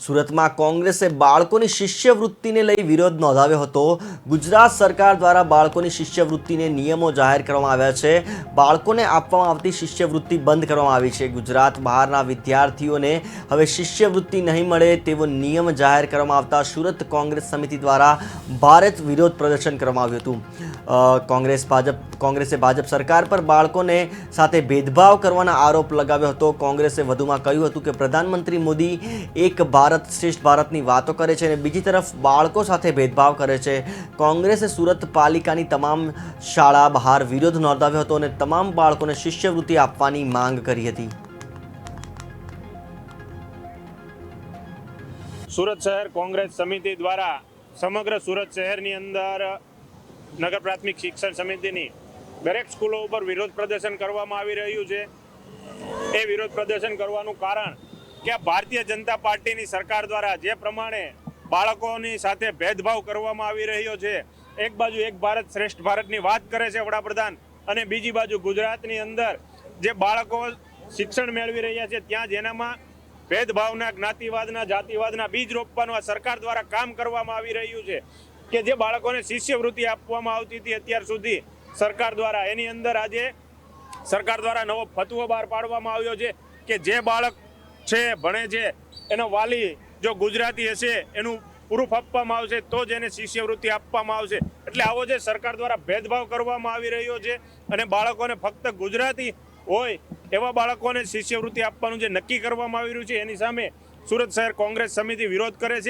સુરતમાં કોંગ્રેસે બાળકોની શિષ્યવૃત્તિને લઈ વિરોધ નોંધાવ્યો હતો। ગુજરાત સરકાર દ્વારા બાળકોની શિષ્યવૃત્તિને નિયમો જાહેર કરવામાં આવ્યા છે। બાળકોને આપવામાં આવતી શિષ્યવૃત્તિ બંધ કરવામાં આવી છે। ગુજરાત બહારના વિદ્યાર્થીઓને હવે શિષ્યવૃત્તિ નહીં મળે તેવો નિયમ જાહેર કરવામાં આવતા સુરત કોંગ્રેસ સમિતિ દ્વારા ભારે વિરોધ પ્રદર્શન કરવામાં આવ્યું હતું। કોંગ્રેસે ભાજપ સરકાર પર બાળકોને સાથે ભેદભાવ કરવાના આરોપ લગાવ્યો હતો। કોંગ્રેસે વધુમાં કહ્યું હતું કે પ્રધાનમંત્રી મોદી એક ભારત શ્રેષ્ઠ ભારતની વાતો કરે છે અને બીજી તરફ બાળકો સાથે ભેદભાવ કરે છે। કોંગ્રેસે સુરત પાલિકાની તમામ શાળા બહાર વિરોધ નોંધાવ્યો હતો અને તમામ બાળકોને શિષ્યવૃત્તિ આપવાની માંગ કરી હતી। સુરત શહેર કોંગ્રેસ સમિતિ દ્વારા સમગ્ર સુરત શહેરની અંદર નગર પ્રાથમિક શિક્ષણ સમિતિની દરેક સ્કૂલો ઉપર વિરોધ પ્રદર્શન કરવામાં આવી રહ્યું છે। એ વિરોધ પ્રદર્શન કરવાનું કારણ કે ભારતીય જનતા પાર્ટીની સરકાર દ્વારા જે પ્રમાણે બાળકોની સાથે ભેદભાવ કરવામાં આવી રહ્યો છે, એક બાજુ એક ભારત શ્રેષ્ઠ ભારતની વાત કરે છે વડાપ્રધાન અને બીજી બાજુ ગુજરાતની અંદર જે બાળકો શિક્ષણ મેળવી રહ્યા છે ત્યાં જેનામાં ભેદભાવના, જ્ઞાતિવાદના, જાતિવાદના બીજ રોપવાનું આ સરકાર દ્વારા કામ કરવામાં આવી રહ્યું છે કે જે બાળકોને શિષ્યવૃત્તિ આપવામાં આવતી હતી અત્યાર સુધી સરકાર દ્વારા, એની અંદર આજે સરકાર દ્વારા નવો ફતવો બહાર પાડવામાં આવ્યો છે કે જે બાળક છે ભણે છે એનો વાલી જો ગુજરાતી હશે એનું પ્રૂફ આપવામાં આવશે તો જ એને શિષ્યવૃત્તિ આપવામાં આવશે। એટલે આવો જે સરકાર દ્વારા ભેદભાવ કરવામાં આવી રહ્યો છે અને બાળકોને ફક્ત ગુજરાતી હોય એવા બાળકોને શિષ્યવૃત્તિ આપવાનું જે નક્કી કરવામાં આવી રહ્યું છે એની સામે સુરત શહેર કોંગ્રેસ સમિતિ વિરોધ કરે છે।